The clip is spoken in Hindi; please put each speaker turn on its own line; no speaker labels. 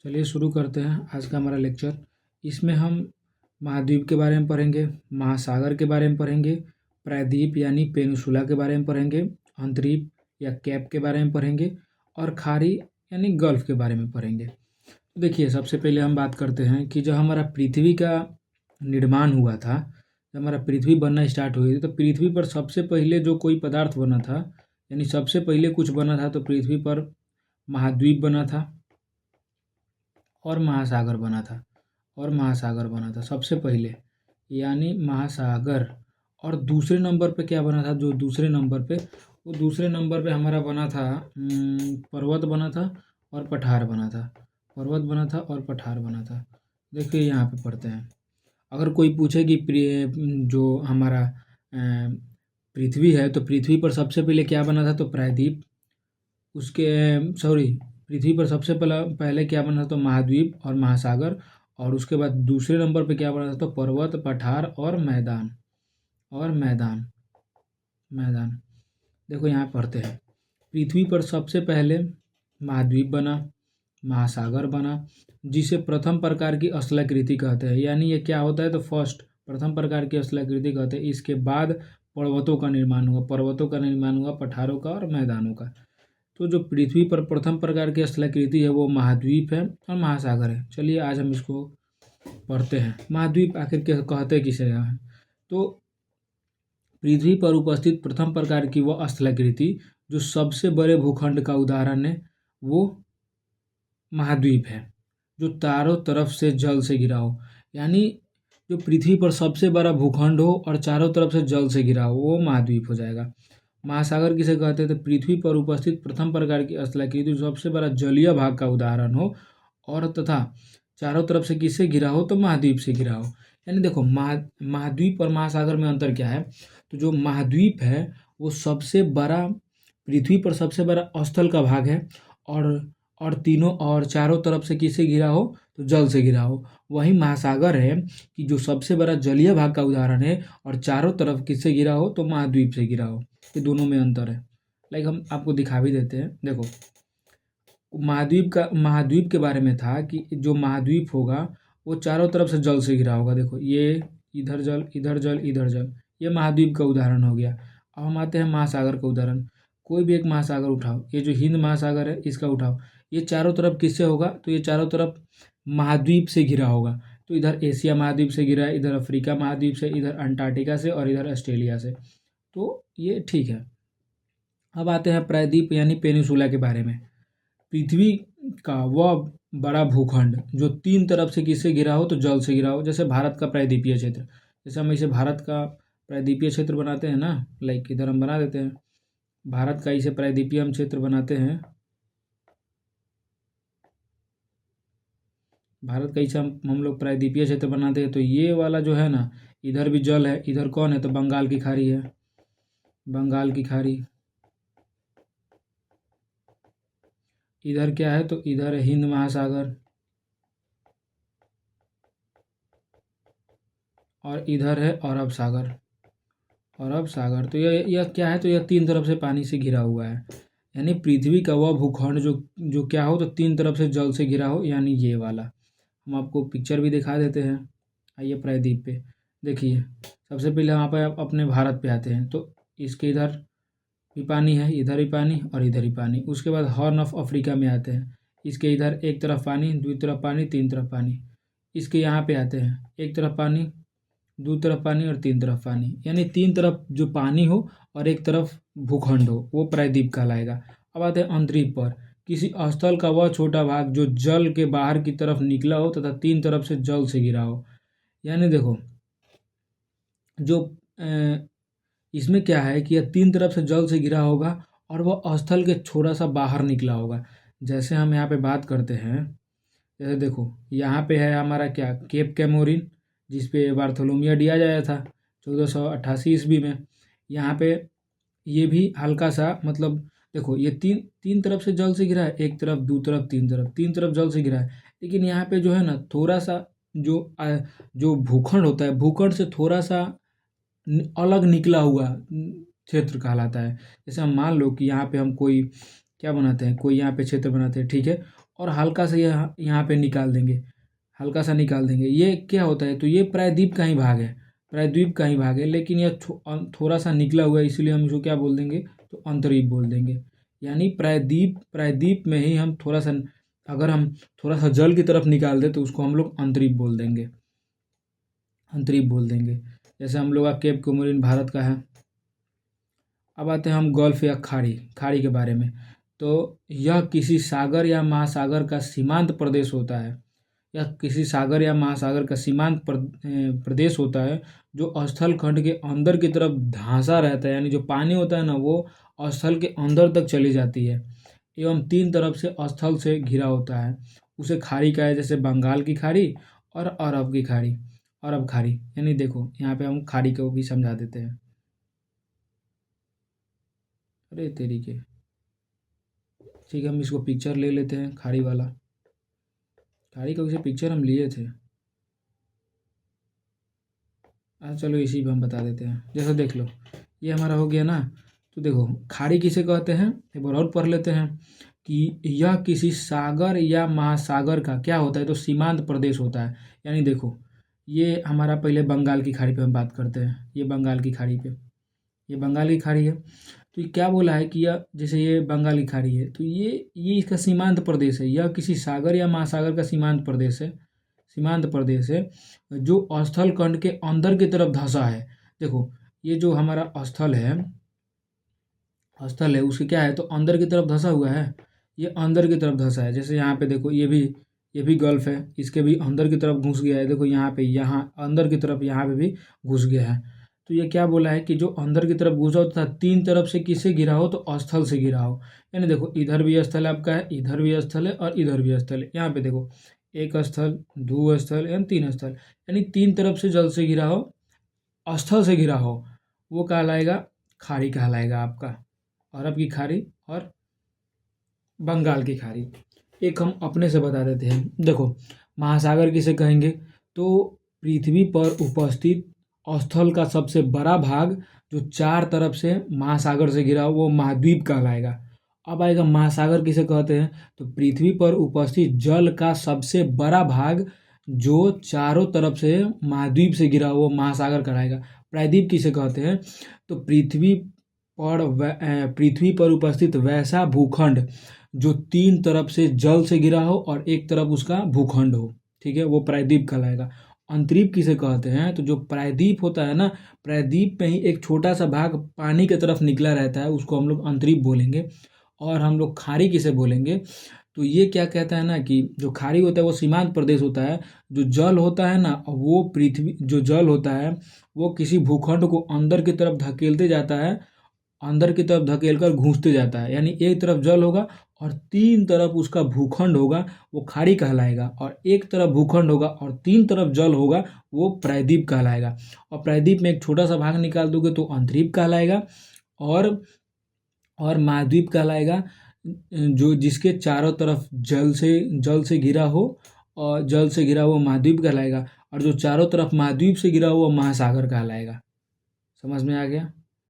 चलिए शुरू करते हैं आज का हमारा लेक्चर। इसमें हम महाद्वीप के बारे में पढ़ेंगे, महासागर के बारे में पढ़ेंगे, प्रायद्वीप यानी पेनिनसुला के बारे में पढ़ेंगे, अंतर्द्वीप या कैप के बारे में पढ़ेंगे और खाड़ी यानी गल्फ के बारे में पढ़ेंगे। तो देखिए, सबसे पहले हम बात करते हैं कि जब हमारा पृथ्वी का निर्माण हुआ था, जब हमारा पृथ्वी बनना स्टार्ट हुई थी, तो पृथ्वी पर सबसे पहले जो कोई पदार्थ बना था, यानी सबसे पहले कुछ बना था, तो पृथ्वी पर महाद्वीप बना था और महासागर बना था। सबसे पहले, यानी महासागर। और दूसरे नंबर पे क्या बना था? वो दूसरे नंबर पे हमारा बना था पर्वत बना था और पठार बना था। देखिए यहाँ पे पढ़ते हैं। अगर कोई पूछे कि जो हमारा पृथ्वी है, तो पृथ्वी पर सबसे पहले क्या बना था? तो प्रायद्वीप। पृथ्वी पर सबसे पहले क्या बना था? तो महाद्वीप और महासागर। और उसके बाद दूसरे नंबर पे क्या बना था? तो पर्वत, पठार और मैदान। देखो यहाँ पढ़ते हैं। पृथ्वी पर सबसे पहले महाद्वीप बना, महासागर बना, जिसे प्रथम प्रकार की स्थलाकृति कहते हैं। यानी ये क्या होता है? तो प्रथम प्रकार की स्थलाकृति कहते हैं। इसके बाद पर्वतों का निर्माण हुआ, पठारों का और मैदानों का। तो जो पृथ्वी पर प्रथम प्रकार की स्थलाकृति है वो महाद्वीप है और महासागर है। चलिए आज हम इसको पढ़ते हैं। महाद्वीप आखिर कहते किसे हैं? तो पृथ्वी पर उपस्थित प्रथम प्रकार की वह स्थलाकृति जो सबसे बड़े भूखंड का उदाहरण है, वो महाद्वीप है, जो चारों तरफ से जल से घिरा हो। यानी जो पृथ्वी पर सबसे बड़ा भूखंड हो और चारों तरफ से जल से घिरा हो, वो महाद्वीप हो जाएगा। महासागर किसे कहते हैं? तो पृथ्वी पर उपस्थित प्रथम प्रकार की स्थलाकृति जो सबसे बड़ा जलीय भाग का उदाहरण हो और तथा चारों तरफ से किससे घिरा हो? तो महाद्वीप से घिरा हो। यानी देखो, महाद्वीप और महासागर में अंतर क्या है? तो जो महाद्वीप है वो सबसे बड़ा, पृथ्वी पर सबसे बड़ा स्थल का भाग है और तीनों और चारों तरफ से किससे घिरा हो? तो जल से घिरा हो। वही महासागर है कि जो सबसे बड़ा जलीय भाग का उदाहरण है और चारों तरफ किससे घिरा हो? तो महाद्वीप से घिरा हो। ये दोनों में अंतर है। लाइक हम आपको दिखा भी देते हैं। देखो, महाद्वीप के बारे में था कि जो महाद्वीप होगा वो चारों तरफ से जल से घिरा होगा। देखो, ये इधर जल, इधर जल, इधर जल, ये महाद्वीप का उदाहरण हो गया। अब हम आते हैं महासागर का उदाहरण। कोई भी एक महासागर उठाओ, ये जो हिंद महासागर है इसका उठाओ, ये चारों तरफ किससे होगा? तो ये चारों तरफ महाद्वीप से घिरा होगा। तो इधर एशिया महाद्वीप से घिरा है, इधर अफ्रीका महाद्वीप से, इधर अंटार्कटिका से और इधर ऑस्ट्रेलिया से। तो ये ठीक है। अब आते हैं प्रायद्वीप यानी पेनिनसुला के बारे में। पृथ्वी का वह बड़ा भूखंड जो तीन तरफ से किससे घिरा हो? तो जल से घिरा हो। जैसे भारत का प्रायद्वीपीय क्षेत्र, जैसे हम इसे भारत का प्रायद्वीपीय क्षेत्र बनाते हैं ना, लाइक इधर हम बना देते हैं भारत का इसे प्रायद्वीपीय हम क्षेत्र बनाते हैं। भारत का इसे हम लोग प्रायद्वीपीय क्षेत्र बनाते हैं। तो ये वाला जो है ना, इधर भी जल है, इधर कौन है? तो बंगाल की खाड़ी है, बंगाल की खाड़ी। इधर क्या है? तो इधर है हिंद महासागर और इधर है अरब सागर। तो यह क्या है? तो यह तीन तरफ से पानी से घिरा हुआ है। यानी पृथ्वी का वह भूखंड जो क्या हो? तो तीन तरफ से जल से घिरा हो, यानी ये वाला। हम आपको पिक्चर भी दिखा देते हैं। आइए प्रायद्वीप पे देखिए। सबसे पहले वहाँ पर अपने भारत पे आते हैं। तो इसके इधर भी पानी है, इधर भी पानी और इधर ही पानी। उसके बाद हॉर्न ऑफ अफ्रीका में आते हैं। इसके इधर एक तरफ पानी, दूसरी तरफ पानी, तीन तरफ पानी। इसके यहाँ पे आते हैं, एक तरफ पानी, दो तरफ पानी और तीन तरफ पानी। यानी तीन तरफ जो पानी हो और एक तरफ भूखंड हो, वो प्रायद्वीप कहलाएगा। अब आते हैं अंतरिक्ष पर। किसी स्थल का वह छोटा भाग जो जल के बाहर की तरफ निकला हो तथा तीन तरफ से जल से घिरा हो। यानी देखो, जो इसमें क्या है कि यह तीन तरफ से जल से घिरा होगा और वह स्थल के थोड़ा सा बाहर निकला होगा। जैसे हम यहाँ पे बात करते हैं, जैसे देखो यहाँ पे है हमारा क्या? केप कैमोरिन, जिस पे बार्थोलोमियो डियाज आया था 1488 ईस्वी में। यहाँ पे ये भी हल्का सा, मतलब देखो, ये तीन तीन तरफ से जल से घिरा है, एक तरफ, दो तरफ, तीन तरफ जल से घिरा है। लेकिन यहाँ पे जो है ना, थोड़ा सा जो भूखंड होता है, भूखंड से थोड़ा सा अलग निकला हुआ क्षेत्र कहलाता है। जैसे हम मान लो कि यहाँ पे हम कोई क्या बनाते हैं, कोई यहाँ पे क्षेत्र बनाते हैं, ठीक है। और हल्का सा यहाँ पे निकाल देंगे, हल्का सा निकाल देंगे। ये क्या होता है, तो ये प्रायद्वीप का ही भाग है, प्रायद्वीप का ही भाग है, लेकिन यह थोड़ा सा निकला हुआ है, इसलिए हम इसको क्या बोल देंगे, तो अंतर्द्वीप बोल देंगे। यानी प्रायद्वीप, प्रायद्वीप में ही हम थोड़ा सा, अगर हम थोड़ा सा जल की तरफ निकाल दें तो उसको हम लोग अंतर्द्वीप बोल देंगे, अंतर्द्वीप बोल देंगे। जैसे हम लोग का केप कोमोरिन भारत का है। अब आते हैं हम गल्फ या खाड़ी, खाड़ी के बारे में। तो यह किसी सागर या महासागर का सीमांत प्रदेश होता है, या किसी सागर या महासागर का सीमांत प्रदेश होता है जो स्थल खंड के अंदर की तरफ धंसा रहता है, यानी जो पानी होता है ना वो स्थल के अंदर तक चली जाती है, एवं तीन तरफ से स्थल से घिरा होता है। उसे खाड़ी का है, जैसे बंगाल की खाड़ी और अरब की खाड़ी, अरब खाड़ी। यानी देखो यहाँ पे हम खाड़ी को भी समझा देते हैं। अरे तेरी के, ठीक है हम इसको पिक्चर ले लेते हैं, खाड़ी वाला, खाड़ी का वैसे पिक्चर हम लिए थे। चलो इसी पे हम बता देते हैं। जैसे देख लो ये हमारा हो गया ना, तो देखो खाड़ी किसे कहते हैं, एक बार और पढ़ लेते हैं कि यह किसी सागर या महासागर का क्या होता है, तो सीमांत प्रदेश होता है। यानी देखो ये हमारा, पहले बंगाल की खाड़ी पे हम बात करते हैं, ये बंगाल की खाड़ी पे, ये बंगाल की खाड़ी है। तो ये क्या बोला है कि यह, जैसे ये बंगाल की खाड़ी है तो ये इसका सीमांत प्रदेश है, यह किसी सागर या महासागर का सीमांत प्रदेश है, सीमांत प्रदेश है जो स्थल खंड के अंदर की तरफ धंसा है। देखो ये जो हमारा स्थल है, स्थल है उसके क्या है, तो अंदर की तरफ धंसा हुआ है, ये अंदर की तरफ धंसा है। जैसे यहाँ पे देखो ये भी गल्फ है, इसके भी अंदर की तरफ घुस गया है। देखो यहाँ पे, यहाँ अंदर की तरफ यहाँ पे भी घुस गया है। तो ये क्या बोला है कि जो अंदर की तरफ घुसा हो तथा तीन तरफ से किससे घिरा हो, तो स्थल से घिरा हो। यानी देखो इधर भी स्थल आपका है, इधर भी स्थल है और इधर भी स्थल है। यहाँ पे देखो एक स्थल, दो स्थल यानी तीन स्थल, यानी तीन तरफ से जल से घिरा हो, स्थल से घिरा हो, वो कहलाएगा खाड़ी, कहलाएगा आपका अरब की खाड़ी और बंगाल की खाड़ी। एक हम अपने से बता देते हैं। देखो महासागर किसे कहेंगे, तो पृथ्वी पर उपस्थित स्थल का सबसे बड़ा भाग जो चार तरफ से महासागर से घिरा हो वो महाद्वीप कहलाएगा। अब आएगा महासागर किसे कहते हैं, तो पृथ्वी पर उपस्थित जल का सबसे बड़ा भाग जो चारों तरफ से महाद्वीप से घिरा हो वो महासागर कहलाएगा। प्रायद्वीप किसे कहते हैं, तो पृथ्वी पर उपस्थित वैसा भूखंड जो तीन तरफ से जल से घिरा हो और एक तरफ उसका भूखंड हो, ठीक है, वो प्रायद्वीप कहलाएगा। अंतरीप किसे कहते हैं, तो जो प्रायद्वीप होता है ना, प्रायद्वीप में ही एक छोटा सा भाग पानी की तरफ निकला रहता है, उसको हम लोग अंतरीप बोलेंगे। और हम लोग खाड़ी किसे बोलेंगे, तो ये क्या कहता है ना कि जो खाड़ी होता है वो सीमांत प्रदेश होता है, जो जल होता है ना वो पृथ्वी, जो जल होता है वो किसी भूखंड को अंदर की तरफ धकेलते जाता है, अंदर की तरफ धकेल कर घूंसते जाता है। यानी एक तरफ जल होगा और तीन तरफ उसका भूखंड होगा, वो खाड़ी कहलाएगा। और एक तरफ भूखंड होगा और तीन तरफ जल होगा, वो प्रायद्वीप कहलाएगा। और प्रायद्वीप में एक छोटा सा भाग निकाल दोगे तो अंतरीप कहलाएगा। और महाद्वीप कहलाएगा, जो जिसके चारों तरफ जल से घिरा हो, और जल से घिरा हुआ महाद्वीप कहलाएगा। और जो चारों तरफ महाद्वीप से घिरा हुआ महासागर कहलाएगा। समझ में आ गया।